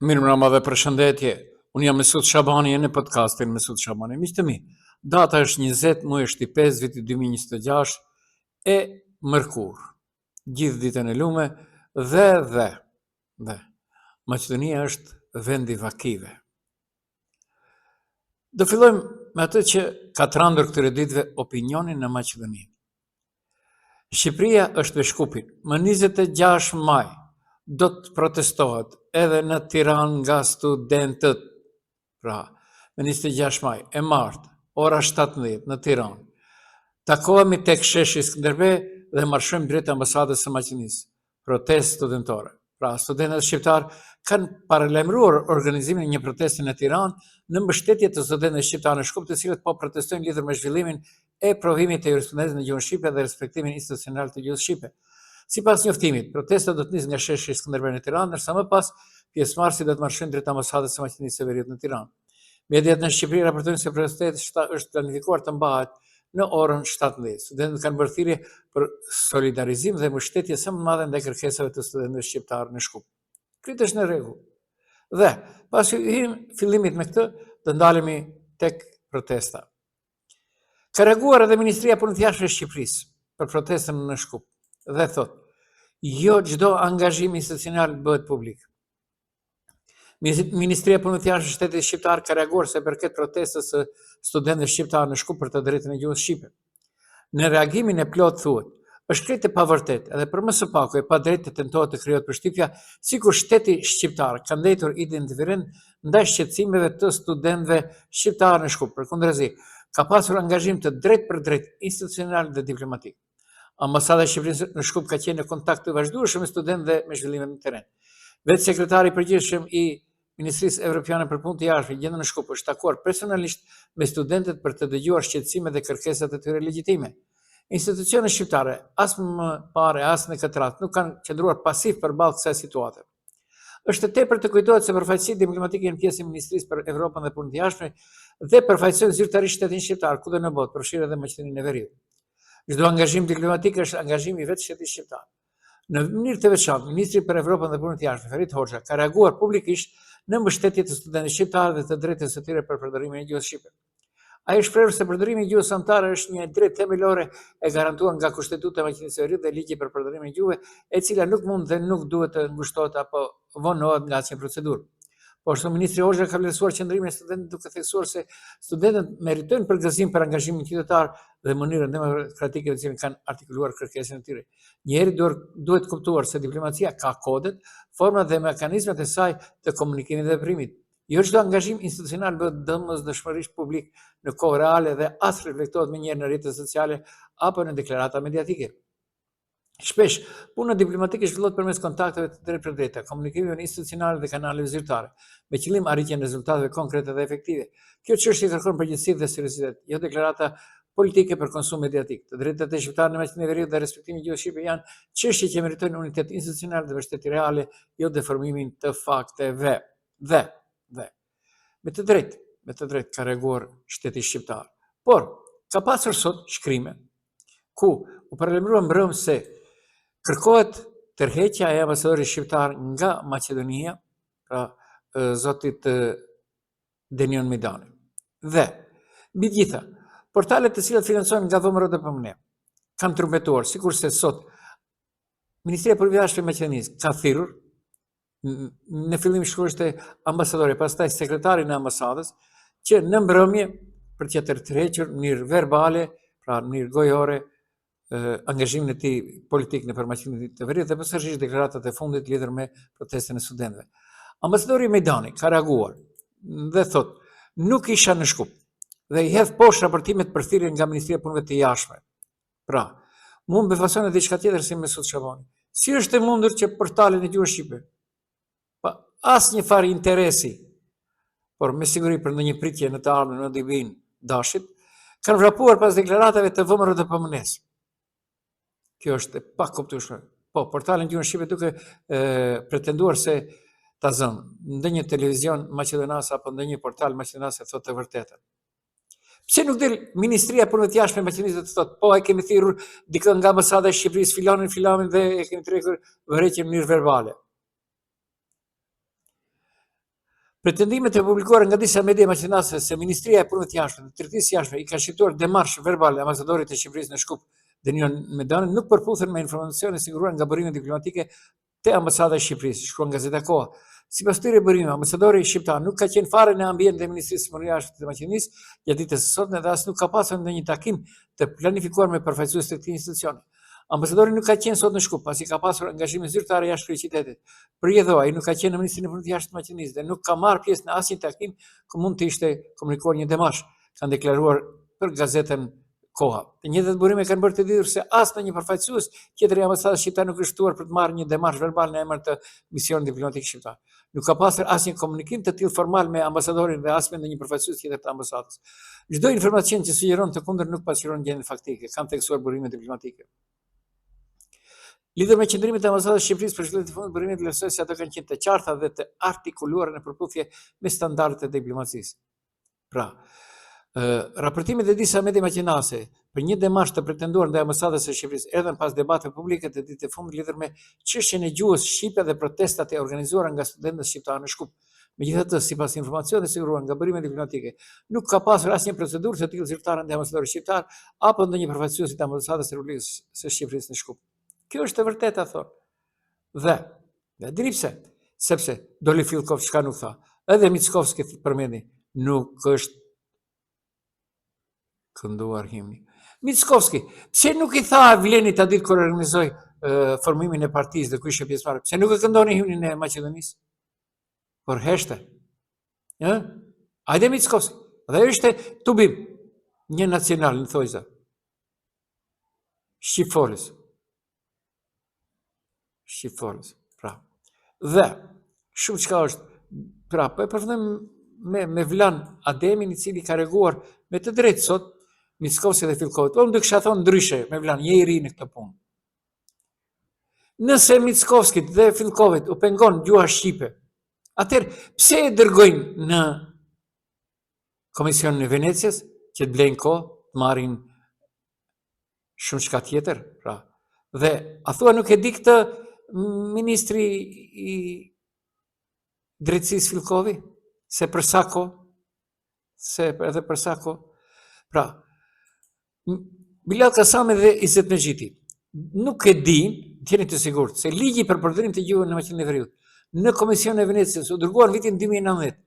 Mirë mbrëma dhe përshëndetje. Unë jam Mesut Shabani në podcastin Mesut Shabani. Miqtë mi, data është 20 muaj shti 5 viti 2026 e mërkur. Gjithë ditën e lume dhe Maqedonia është vendi vakive. Do fillojmë me atë që ka trandur këtyre ditëve opinionin në Maqedoni. Shqipëria është me Shkupin. Më 26 maj do të protestohet edhe në Tiranë nga studentët. Pra, me 26 maj e martë, ora 17 në Tiranë. Takohemi tek sheshi Skënderbej dhe marshojmë drejt ambasadës së Maqedonisë. Protestë studentore. Pra, studentët shqiptar kanë paralajmëruar organizimin e një proteste në Tiranë në mbështetje të studentëve shqiptar në Shkup, të cilët po protestojnë lidhur me zhvillimin e provimit të jurisprudencës në gjuhën shqipe dhe respektimin institucional të gjuhës shqipe. Sipas njoftimit, protesta do të nisë nga sheshi Skënderbej në Tiranë, ndërsa më pas pjesëmarrësit do të marshojnë drejt ambasadës së Maqedonisë së Veriut në Tiranë. Mediat në Shqipëri raportojnë se protesti është planifikuar të mbahet në orën 17. Studentët kanë bërë thirrje për solidarizim dhe mbështetje sa më madhe ndaj kërkesave të studentëve shqiptar në Shkup. Këtë është në rregull. Dhe pas fillimit me këtë, do ndalemi tek protesta. Ka reaguar edhe Ministria e Punës së Jashtme e Shqipërisë për protestën në Shkup dhe thotë, jo çdo angazhim institucional bëhet publik. Ministria e Punës së Jashtme e Shtetit Shqiptar ka reaguar se përket protestës së studentëve shqiptar në Shkup për të drejtën e gjuhës shqipe. Në reagimin e plot thuhet, është krejt e pavërtet, edhe për më së paku e padrejtë të tentohet të krijohet përshtypja sikur shteti shqiptar ka ndëtur identifikim ndaj shqetësimeve të studentëve shqiptar në Shkup. Përkundërzi, ka pasur angazhim të drejtë për drejtë institucional dhe diplomatik. Ambasada e Shqipërisë në Shkup ka qenë në kontakt të vazhdueshëm me studentët dhe me zhvillimet në terren. Vetë sekretari i përgjithshëm i Ministrisë Evropiane për Punë të Jashtme gjendën në Shkup është takuar personalisht me studentët për të dëgjuar shqetësimet dhe kërkesat e tyre legjitime. Institucionet shqiptare, as më parë, as në këtë rast, nuk kanë qëndruar pasiv përballë kësaj situate. Është tepër të kujtohet se përfaqësitë diplomatike janë pjesë e Ministrisë për Evropën dhe Punën e Jashtme dhe përfaqësojnë zyrtarisht shtetin shqiptar kudo në botë, përfshirë edhe Maqedoninë e Veriut. Çdo angazhim diplomatik është angazhim i vetë shtetit shqiptar. Në mënyrë të veçantë, Ministri për Evropën dhe Punën e Jashtme, Ferit Hoxha, ka reaguar publikisht në mbështetje të studentëve shqiptarë dhe të drejtës së tyre për përdorimin e gjuhës shqipe. Ai shpreh se përdorimi i gjuhës anëtare është një drejtë themelore e garantuar nga Kushtetuta e Maqedonisë së Veriut dhe ligji për përdorimin e gjuhëve, e cila nuk mund dhe nuk duhet të ngushtohet apo vonohet nga asnjë procedurë. Po ashtu ministri Hoxha ka vlerësuar qëndrimin e studentëve duke theksuar se studentët meritojnë përgëzim për angazhimin qytetar dhe mënyrën demokratike në cilën kanë artikuluar kërkesën e tyre. Njëherë duhet kuptuar se diplomacia ka kodet, format dhe mekanizmat e saj të komunikimit dhe veprimit. Jo çdo angazhim institucional bëhet domosdoshmërisht publik në kohë reale dhe as reflektohet menjëherë në rrjetet sociale apo në deklarata mediatike. Shpesh, puna diplomatike zhvillohet përmes kontakteve të drejtë për drejtë, komunikimeve institucionale dhe kanaleve zyrtare, me qëllim arritjen e rezultateve konkrete dhe efektive. Kjo çështje kërkon përgjegjësi dhe seriozitet, jo deklarata politike për konsum mediatik. Të drejtat e shqiptarëve në Maqedoninë e Veriut dhe respektimi i gjuhës shqipe janë çështje që meritojnë unitet institucional dhe mbështetje reale, jo deformimin të fakteve. Dhe me të drejtë ka reaguar shteti shqiptar. Por ka pasur sot shkrime ku u paralajmërua mbrëmje se kërkohet tërheqja e ambasadorit shqiptar nga Maqedonia, pra zotit Denion Midani. Dhe mbi gjitha, portalet të cilat financohen nga VMRO-DPM kanë trumpetuar, sikurse sot Ministria e Punëve të Jashtme e Maqedonisë ka thirrur në fillim shkruajtë ambasadori, pastaj sekretari në ambasadës, që në mbrëmje për të tërhequr në mënyrë verbale, pra në mënyrë gojore, angazhimin e tij politik në Maqedoninë të Veriut dhe përsërisht deklaratat e fundit lidhur me protestën e studentëve. Ambasadori Midani ka reaguar dhe thotë, nuk isha në Shkup dhe i hedh poshtë raportimet për thirrjen nga Ministria e Punëve të Jashtme. Pra, mund befason diçka tjetër si Mesut Shabani. Si është e mundur që portalin e gjuhës shqipe pa asnjë farë interesi, por me siguri për ndonjë pritje në të ardhmen në dibin dashit, kanë vrapuar pas deklaratave të VMRO-DPM-s. Kjo është e pakuptueshme. Po, portalin gjuhën shqipe duke pretenduar se ta zënë ndonjë televizion maqedonas apo ndonjë portal maqedonas e thotë të vërtetën. Pse nuk del Ministria e Punëve të Jashtme e Maqedonisë dhe të thotë, po e kemi thirrur dikë nga ambasada e Shqipërisë filanin dhe e kemi tregur vërejtje në mënyrë verbale. Pretendimet e publikuara nga disa media maqedonase se Ministria e Punëve të Jashtme dhe Tregtisë Jashtme i ka shqiptuar demarsh verbal ambasadorit të Shqipërisë në Shkup, Denion Medani, nuk përputhen me informacione siguruar nga burime diplomatike te ambasada e Shqipërisë, shkruan Gazeta Koha. Sipas këtyre burimeve, ambasadori shqiptar nuk ka qenë fare në ambient të Ministrisë së Punëve të Jashtme të Maqedonisë gjatë ditës së sotme dhe as nuk ka pasur ndonjë takim të planifikuar me përfaqësues të këtij institucioni. Ambasadori nuk ka qenë sot në Shkup, pasi ka pasur angazhime zyrtare jashtë kryeqytetit. Për rrjedhë ai nuk ka qenë në Ministrinë e Punëve të Jashtme të Maqedonisë dhe nuk ka marrë pjesë në asnjë takim ku mund të ishte komunikuar një demarsh, kanë deklaruar për gazetën Koha. Të njëjtat burime kanë bërë të ditur se as ndonjë përfaqësues tjetër i ambasadës shqiptare nuk është ftuar për të marrë një demarsh verbal në emër të misionit diplomatik shqiptar. Nuk ka pasur asnjë komunikim të tillë formal me ambasadorin dhe as me ndonjë përfaqësues tjetër të ambasadës. Çdo informacion që sugjeron të kundër nuk pasqyron gjendjen faktike, kanë theksuar burimet diplomatike. Lidhur me qëndrimet e ambasadës së Shqipërisë për zhvillimin e fundit, burimet vlerësojnë se ato kanë qenë të qarta dhe të artikuluara në përputhje me standardet e diplomacisë. Pra, raportimet e disa media maqedonase për një demarsh të pretenduar ndaj ambasadës së Shqipërisë erdhën pas debateve publike të ditës së fundit lidhur me çështjen e gjuhës shqipe dhe protestat e organizuara nga studentët shqiptarë në Shkup. Megjithatë, sipas informacioneve siguruar nga burimet diplomatike, nuk ka pasur asnjë procedurë të tillë zyrtare ndaj ambasadorit shqiptar apo ndonjë përfaqësuesi të ambasadës së Republikës së Shqipërisë në Shkup. Kjo është e vërteta, thonë. Dhe dini pse? Sepse Doli Filkov çka nuk tha. Edhe Mickovski përmendi, nuk është kënduar himni. Mickovski, pse nuk i tha Vlenit atë ditë kur organizoi formimin e partisë dhe ku ishte pjesëmarrë? Pse nuk e këndoni himnin e Maqedonisë? Por heshte. Ajde Mickovski. Dhe ishte tubim një nacional në thojza. Shqipforës. Pra. Dhe, shumë çka është, pra, po e përfundojmë me Vlan Ademin, i cili ka reaguar me të drejtë sot, Mickovski dhe Filkovit. Po më do kisha thonë ndryshe me Vlan, je i ri në këtë punë. Nëse Mickovskit dhe Filkovit u pengon gjuha shqipe, atëherë pse e dërgojnë në Komisionin e Venecias, që të blejnë kohë, të marrin shumë çka tjetër, pra. Dhe a thua nuk e di këtë ministri i drejtësisë Filkovi? Se për sa kohë? Se edhe për sa kohë? Pra, Bilal Kasami dhe Izzet Mexhiti nuk e din, jeni të sigurt, se ligji për përdorim të gjuhës në Maqedoninë e Veriut në Komisionin e Venecias u dërguar në vitin 2019,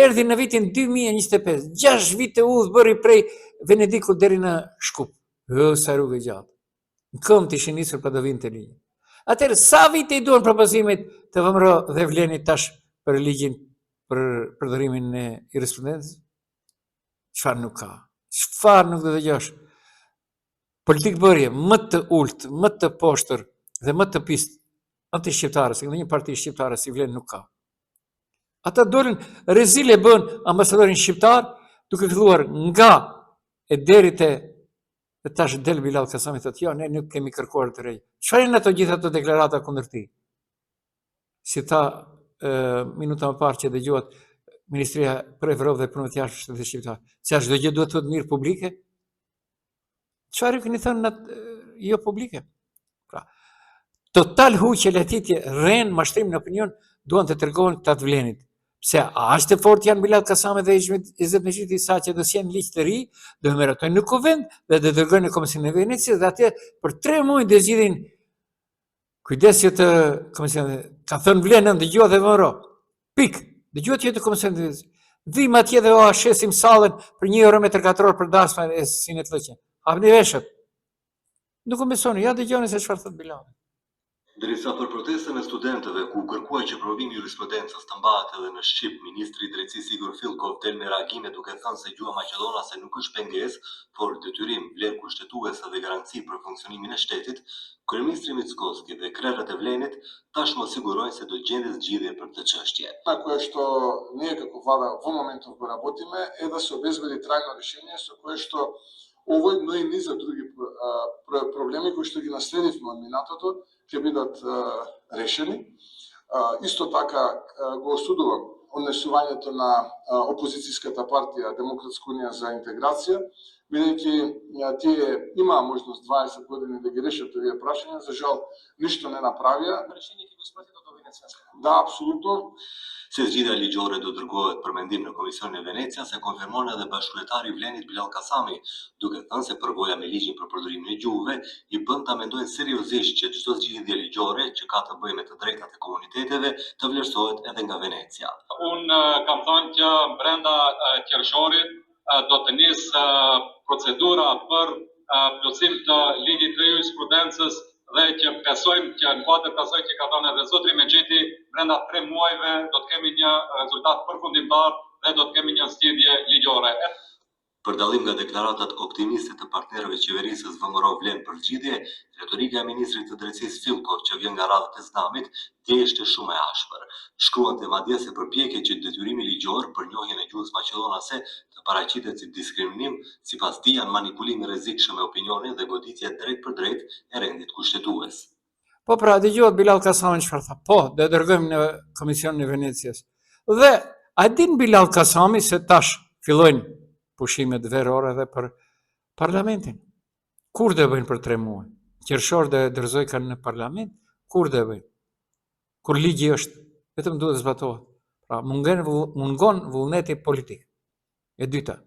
erdhi në vitin 2025, 6 vite udhë bëri prej Venedikut deri në Shkup. Sa rrugë gjatë. Në këmbë të ishin nisur pa do vinte ligji. Atëherë, sa vite i duan propozimit të VMRO dhe Vlenit tash për ligjin për përdorimin e jurisprudencës? Çfarë nuk ka? Çfarë nuk do të dëgjosh? Politikë bërje më të ulët, më të poshtër dhe më të pistë anti-shqiptare, se në një parti shqiptare si Vlen nuk ka. Ata dolën rezile bën ambasadorin shqiptar, duke filluar nga e deri te tash del Bilal Kasami thotë, jo, ne nuk kemi kërkuar të rej. Çfarë janë ato gjitha ato deklarata kundër tij? Si tha minuta më parë që dëgjohet Ministria për Evropë dhe Punëve të Jashtme të Shqiptar. Se çdo gjë duhet të thotë mirë publike? Çfarë keni thënë jo publike? Pra, total huqje lehtitje, rren mashtrim në opinion duan të tregohen këta të Vlenit. Pse aq të fort janë Bilal Kasami dhe Izzet Mexhiti sa që do sjellin ligj të ri, do meratojnë në kuvend dhe do dërgojnë në Komisionin e Venecias dhe atje për 3 muaj do zgjidhin kujdesje të Komisionit. Ka thënë Vlenën dëgjohet dhe VMRO. Pik, dëgjohet të Komisionit. Vim atje dhe shesim sallën për 1 euro metër katror për dasma e sinet lëqe. Hapni veshët. Nuk u besoni, ja dëgjoni se çfarë thot Bilal. Ndërsa për protestën e studentëve ku kërkuaj që provimi i jurisprudencës të mbahet edhe në Shqip, ministri i drejtësisë Igor Filkov del me reagime duke thënë se gjuha maqedonase nuk është pengesë, por detyrim, vlerë kushtetuese dhe garanci për funksionimin e shtetit, kryeministri Mickovski dhe krerët e Vlenit tashmë sigurojnë se do gjendet zgjidhje për këtë çështje. Кое што ние како влада во моментов го работиме е да се обезбеди трајно решение со кое што овој, но и низа други проблеми кои што ги наследивме од минатото ќе бидат решени. Исто така го осудувам однесувањето на опозицијската партија Демократска унија за интеграција, бидејќи тие имаа можност 20 години да ги решат овие прашања, за жал ништо не направија. Venecia. Да, апсолутно. Se zgjidhja ligjore do dërgohet për mendim në Komisionin e Venecias, e konfirmon edhe bashkëkryetari i Vlenit Bilal Kasami, duke thënë se përvoja me ligjin për përdorimin e gjuhëve i bën ta mendojnë seriozisht që çdo zgjidhje ligjore që ka të bëjë me të drejtat e komuniteteve të vlerësohet edhe nga Venecia. Unë kam thënë që brenda qershorit do të nisë procedura për plotësim të ligjit të jurisprudencës dhe që besojmë që në kuadër të asaj që ka thënë edhe zotri Mexhiti, brenda 3 muajve do të kemi një rezultat përfundimtar dhe do të kemi një zgjidhje ligjore. Për dallim nga deklaratat optimiste të partnerëve qeverisës vëmërov Vlen për zgjidhje, retorika e ministrit të drejtësisë Fillkov që vjen nga radhët e Znamit ishte shumë e ashpër. Shkruante madje se përpjekjet që detyrimi ligjor për njohjen e gjuhës maqedonase të paraqitet si diskriminim, sipas tij janë manipulim i rrezikshëm me opinionin dhe goditje drejt për drejt e rendit kushtetues. Po pra, dëgjohet Bilal Kasami çfarë tha. Po, do e dërgojmë në Komisionin e Venecias. Dhe a din Bilal Kasami se tash fillojnë pushimet verore dhe për parlamentin? Kur do bëjnë për 3 muaj? Qershor do e dorëzoj kanë në parlament? Kur do bëjnë? Kur ligji është, vetëm duhet zbatohet. Pra, mungon vullneti politik. E dyta.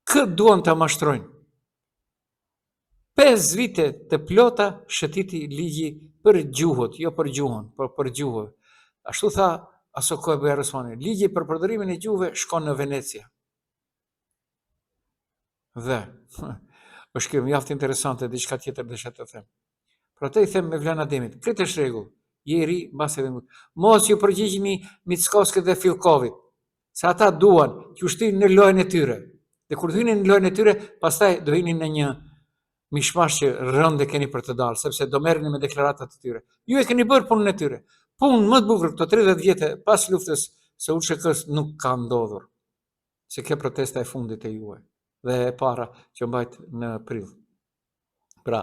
Kë duan ta mashtrojnë? 5 vite të plota shëtiti ligji për gjuhët, jo për gjuhën, por për gjuhë. Ashtu tha Asokoj Bujarosmani, ligji për përdorimin e gjuhëve shkon në Venecia. Dhe, është kjo mjaft interesante, diçka tjetër desha të them. Pra të i them me Vlen Ademit, këtë është rregull, je i ri, mbas edhe mund. Mos ju përgjigjeni Mickovskit dhe Fillkovit, se ata duan t'ju shtyjnë në lojën e tyre. Dhe kur hynin në lojën e tyre, pastaj do hinin në një mishmash që rënde keni për të dalë, sepse do merreni me deklaratat të tyre. Ju e keni bërë punën e tyre. Punë më të bukur këto 30 vjete pas luftës së UÇK-s nuk ka ndodhur. Se kjo protesta e fundit e juaj dhe e para që mbajt në prill. Pra,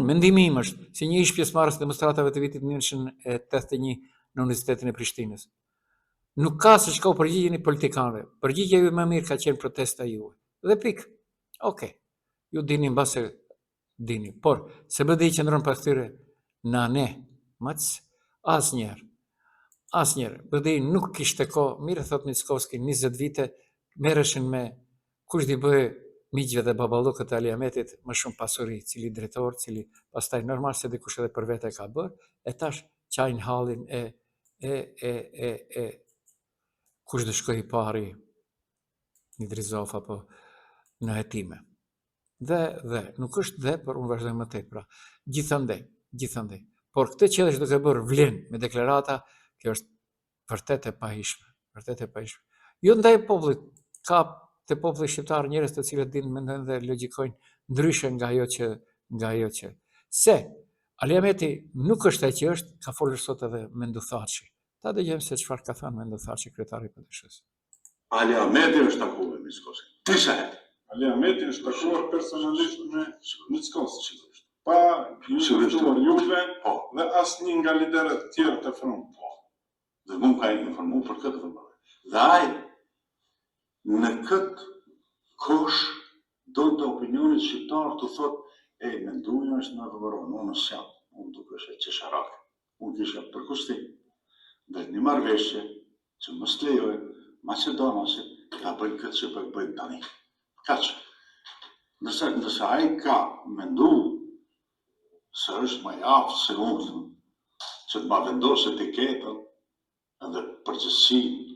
mendimi im është si një ish pjesëmarrës demonstratave të vitit 1981 në Universitetin e Prishtinës. Nuk ka se çka u përgjigjeni politikanëve. Përgjigjja ju më mirë ka qenë protesta juaj. Dhe pikë. Okej. Ju dini mbase dini, por se BDI qëndron pas këtyre na ne, asnjëherë. BDI nuk kishte kohë, mirë thot Mickovski, 20 vite merreshin me kush di bëj miqve dhe baballukët e Ali Ahmetit më shumë pasuri, cili drejtor, cili pastaj normal se dikush edhe për vete ka bërë, e tash qajnë hallin e kush do shkoj i pari Idrizof apo në hetime. Dhe, nuk është dhe, por unë vazhdoj më tej, pra, gjithandej. Por këtë që është duke bërë Vlen me deklarata, kjo është vërtet e pahishme. Jo ndaj popullit, ka te populli shqiptar njerëz të cilët dinë, mendojnë dhe logjikojnë ndryshe nga ajo që. Se Ali Ahmeti nuk është ai që është, ka folur sot edhe Mendu Thaçi. Ta dëgjojmë se çfarë ka thënë Mendu Thaçi, kryetari i PDSH-s. Ali Ahmeti është takuar me Mickovskij. Disa herë. Ali Ahmeti është takuar personalisht me Mickovskij. Pa informuar juve dhe asnjë nga liderët tjerë të frontit. Dhe nuk ka informuar për këtë vëmendje. Dhe ai në këtë kosh do të opinionit shqiptar të thotë menduja është në vëmëron, unë s'jam, unë duke është e qesharak, unë kisha përkustim, dhe një marrëveshje që mos lejohet Maqedonasit ta bëjnë këtë që bëjnë tani. Kaq. Nëse ai ka mendu se është më i aftë se unë, që të ma vendos etiketën edhe përgjithësinë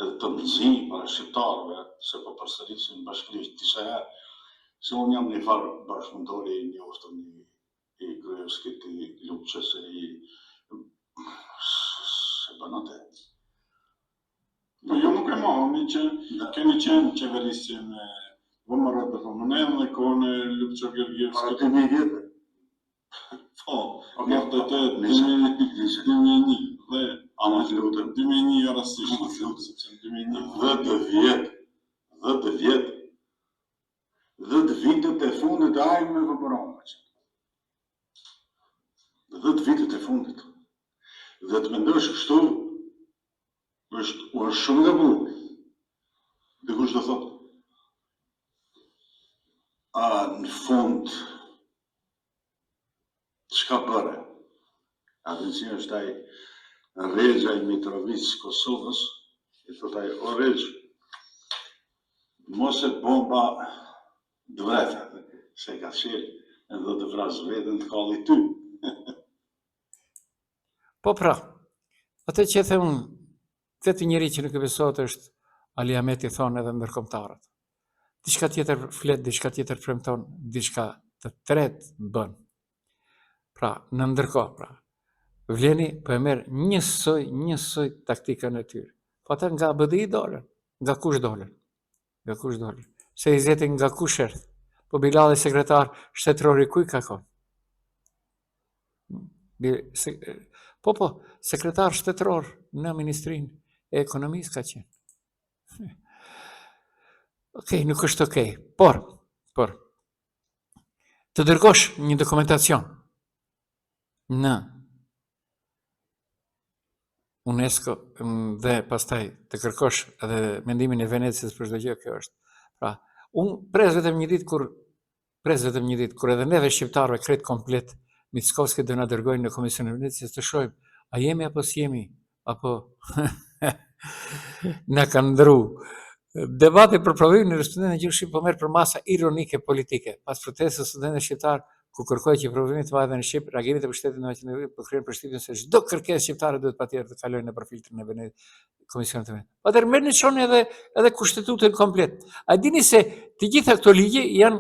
edhe të mëzi para shqiptarëve, se po përsërisin bashkërisht disa herë, se unë jam një farë bashkëpunëtori i njoftëm i Gruevskit, i Luqës, se bën atë. Po jo nuk e mohoni që keni qenë qeverisje me vëmërët dhe Romanen dhe kohën e Lukço Georgievskit. Para 2000 vjetë. Po, në të 2001 dhe ama të lutëm 2001 rastisht, sepse në 2001 10 vitet e fundit ajë me vëmëronë. 10 vitet e fundit. Dhe të mendosh kështu, është shumë dhe burë. Dhe kush do thotë, në fund, çka bëre? Atë është ai Rregja i Mitrovic Kosovës, i thot ai, o Rregj, mos e bomba dvreta, se ka qelë, edhe do të vrasë vetën të kalli ty. Po pra, atë që e them unë, vetë njëri që nuk e besohet është Ali Ahmeti thonë edhe ndërkombëtarët. Diçka tjetër flet, diçka tjetër premton, diçka të tretë bën. Pra, në ndërkohë, pra, vleni po e merr njësoj taktikën e tyre. Po ata nga BDI dolën, nga kush dolën? Nga kush dolën? Se i zeti nga kush erdh? Po Bilali sekretar shtetëror i kuj ka qenë? Po, sekretar shtetëror në Ministrinë e Ekonomisë ka qenë. Okej, nuk është okej, por, të dërgosh një dokumentacion në UNESCO dhe pastaj të kërkosh edhe mendimin e Venecias për çdo gjë, kjo është. Pra, unë pres vetëm një ditë kur edhe neve shqiptarëve krejt komplet Mickovski do na dërgojnë në Komisionin e Venecias të shohim a jemi apo s'jemi, apo na kanë ndru. Debati për provimin e studentë gjuhë shqipe po merr për masa ironike politike. Pas protestës së studentëve shqiptar ku kërkoi që provimi të varet në Shqip, reagimi të Mbështetjes në Maqedoni po kryen përshtypjen se çdo kërkesë shqiptare duhet patjetër të kalojë nëpër filtrin e Komisionit të Venecijës. Atëherë merrni çoni edhe kushtetutën komplet. A dini se të gjitha këto ligje janë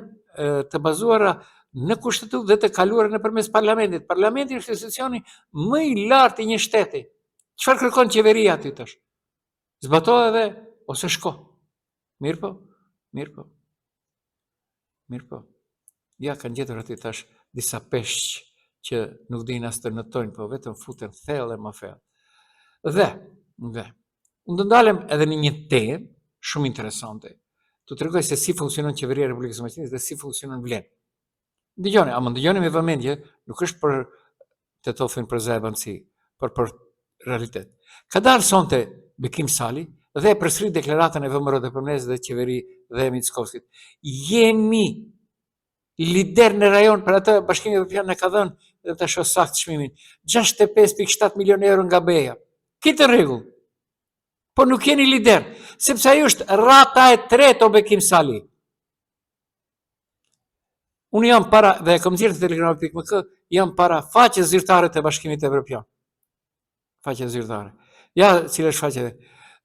të bazuara në kushtetutë dhe të kaluara nëpërmes parlamentit. Parlamenti është institucioni më i lartë i një shteti. Çfarë kërkon qeveria aty tash? Zbatohet edhe ose shko. Mirë po. Ja, kanë gjetur aty tash disa peshq që nuk dinë as të nëtojnë, po vetëm futen thellë e më thellë. Dhe, unë do ndalem edhe në një temë shumë interesante. Tu tregoj se si funksionon qeveria e Republikës së Maqedonisë dhe si funksionon vlen. Dëgjoni, ama dëgjoni me vëmendje, nuk është për të thofin për zëvendësi, por për realitet. Ka dalë sonte Bekim Sali dhe e përsërit deklaratën e VMRO dhe përmes dhe qeveri dhe Mickovskit. Jemi lider në rajon, për atë Bashkimi Evropian në ka dhënë, dhe të shoh sakt çmimin, 65.7 milion euro nga BE-ja. Këtë rregull. Po nuk jeni lider, sepse ajo është rata e tretë o Bekim Sali. Unë jam para, dhe e kom nxjerrë të telegram.mk, jam para faqes zyrtare të Bashkimit Evropian. Faqe zyrtare. Ja, cilë është faqe?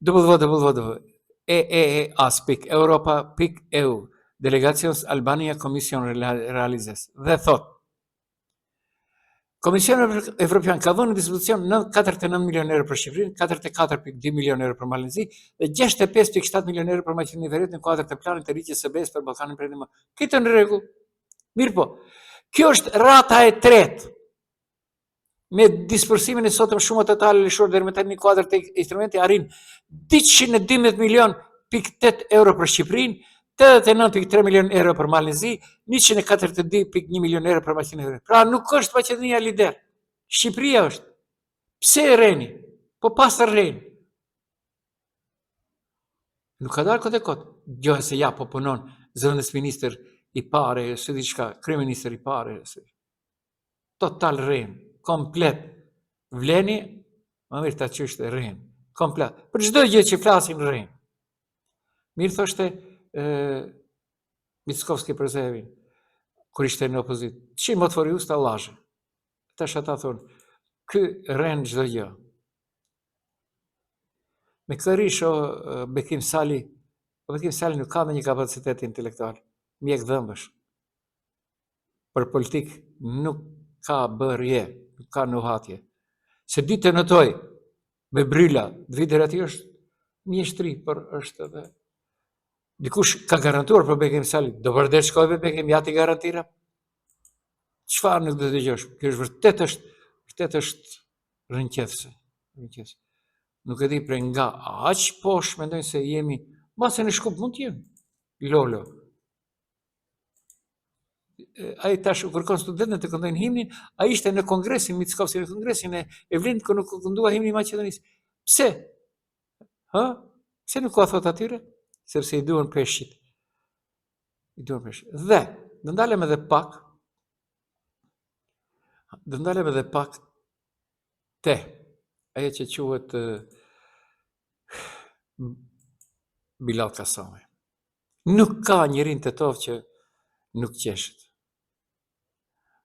www.eeas.europa.eu Delegacionës Albania Komision Realizes. Dhe thot, Komisioni Evropian ka dhënë në dispozicion 49 milion euro për Shqipërinë, 44.2 milion euro për Malezi dhe 65.7 milion euro për Maqedoninë e Veriut në kuadër të planit të rritjes së BE-s për Ballkanin Perëndimor. Këtë në rregull. Mirë po. Kjo është rata e tretë. Me dispersimin e sotëm shumë totale lëshuar deri më tani në kuadër të instrumenti arrin 212 milion pikë 8 euro për Shqipërinë, 89.3 milion euro për Malezi, 142.1 milion euro për Maqedoninë e Veriut. Pra nuk është Maqedonia lider. Shqipëria është. Pse e rreni? Po pas rreni. Nuk ka dalë kot. Gjohet se ja po punon zëvendës ministër i parë, se diçka, kryeministër i parë. Total rren. Komplet. Vleni, më mirë ta qështë rren. Komplet. Për çdo gjë që flasin rren. Mirë thoshte Mickovski për Zevin, kur ishte në opozit. Çim më të fori usta lashe. Tash ata thonë, ky rren çdo gjë. Me këtë risho Bekim Sali nuk ka një kapacitet intelektual. Mjek dhëmbësh. Për politik nuk ka bërje, nuk ka nuhatje. Se ditë të notoj, me bryla, vider ati është mjeshtri, për është edhe. Dikush ka garantuar për Bekim Sali, do vërdet shkoj me Bekim, ja ti garantira. Çfarë nuk do të dëgjosh? Kjo është vërtet është rënqethse. Nuk e di prej nga aq poshtë mendojnë se jemi, mbase në Shkup mund të jemi. Lolo. Ai tash u kërkon studentët të këndojnë himnin, ai ishte në kongresin Mickovski, në kongresin e Vlindit ku nuk këndua himnin i Maqedonisë. Pse? Pse nuk ka thot atyre? Sepse i duan peshqit. Dhe, do ndalem edhe pak te, ajo që quhet Bilal Kasami. Nuk ka njërin Tetov që nuk qeshet.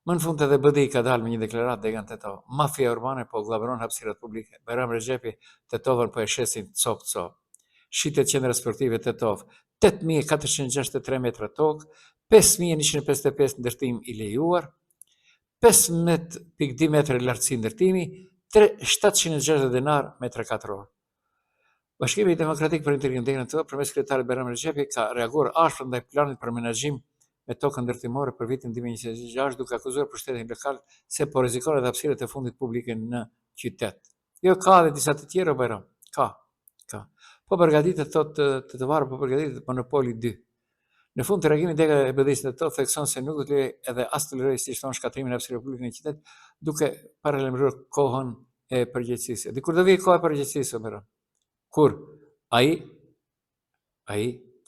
Më në fund edhe BDI ka dalë me një deklarat dhe kanë Tetov. Mafia urbane po glabëron hapësirat publike. Bajram Rexhepi Tetovën po e shesin cop. Shitet qendra sportive Tetov. 8.463 metra tokë, 5.155 ndërtim i lejuar, 15.2 metra lartësi ndërtimi, 760 denar metra katror. Bashkimi Demokratik për Integrimin Tetov, përmes kryetarit Bajram Rexhepi, ka reaguar ashpër ndaj planit për menaxhim me tokën ndërtimore për vitin 2026, duke akuzuar pushtetin lokal se po rrezikon edhe hapësirat e fundit publike në qytet. Jo, ka edhe disa të tjera Bajram, ka. Po përgatitet Tetovari, po përgatitet Monopoli 2. Në fund të reagimit dega e BDI-s Tetov thekson se nuk do të lejojë edhe as tolerojë si shton shkatrimin e hapësirave publike në qytet, duke paralajmëruar kohën e përgjegjësisë. Dikur do vijë koha e përgjegjësisë Bajram. Kur ai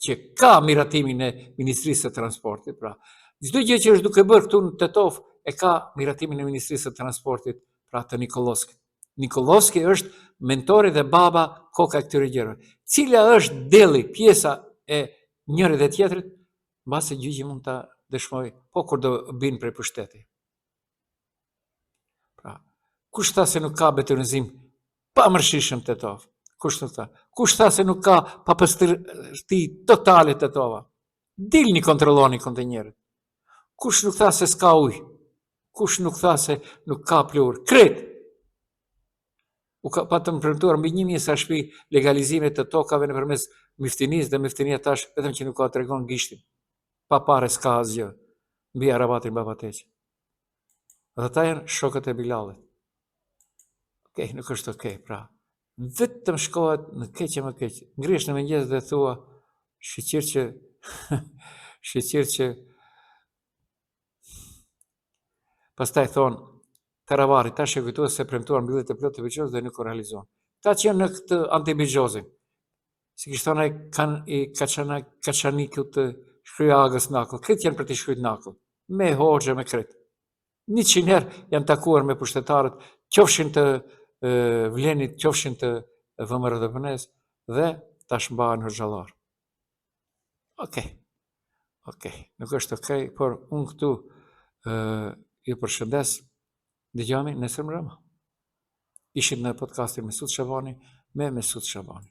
që ka miratimin e Ministrisë së Transportit, pra çdo gjë që është duke bërë këtu në Tetov e ka miratimin e Ministrisë së Transportit, pra të Nikolovskit. Nikolovski është mentori dhe baba koka e këtyre gjërave. Cila është delli, pjesa e njërit dhe tjetrit, mbase gjyqi mund ta dëshmoj, po kur do bin prej pushteti. Pra, kush tha se nuk ka betonizim pamërshishëm Tetov? Kush tha? Kush tha se nuk ka papastërti totale Tetova? Dilni kontrolloni kontenjerët. Kush nuk tha se s'ka ujë? Kush nuk tha se nuk ka plur? Krejt! U ka patëm premtuar mbi 1.000 sa shtëpi legalizimet të tokave nëpërmes Miftinisë dhe Miftinia tash vetëm që nuk ka tregon gishtin. Pa pare s'ka asgjë. Mbi Arabatin Babateq. Dhe ta janë shokët e Bilalit. Okej, nuk është okej, pra. Vetëm shkohet në keq e më keq. Ngrihesh në mëngjes dhe thua shqyr që pastaj thon Teravari, tash e kujtuar se premtuar mbyllet e plotë të Biços dhe nuk u realizon. Ta që janë në këtë anti-Biçozin. Si kishtë thonë i Kaçanikut të shkryja agës nakull. Këtë janë për të shkryt nakull. Me hoxhe, me kretë. 100 herë janë takuar me pushtetarët, qofshin të Vlenit, qofshin të VMRDP-s dhe tash mbahen hoxhallar. Okej, nuk është okej, por unë këtu ju përshëndes. Dëgjoni nesër mbrëmë. Ishim në podcastin Mesut Shabani me Mesut Shabani.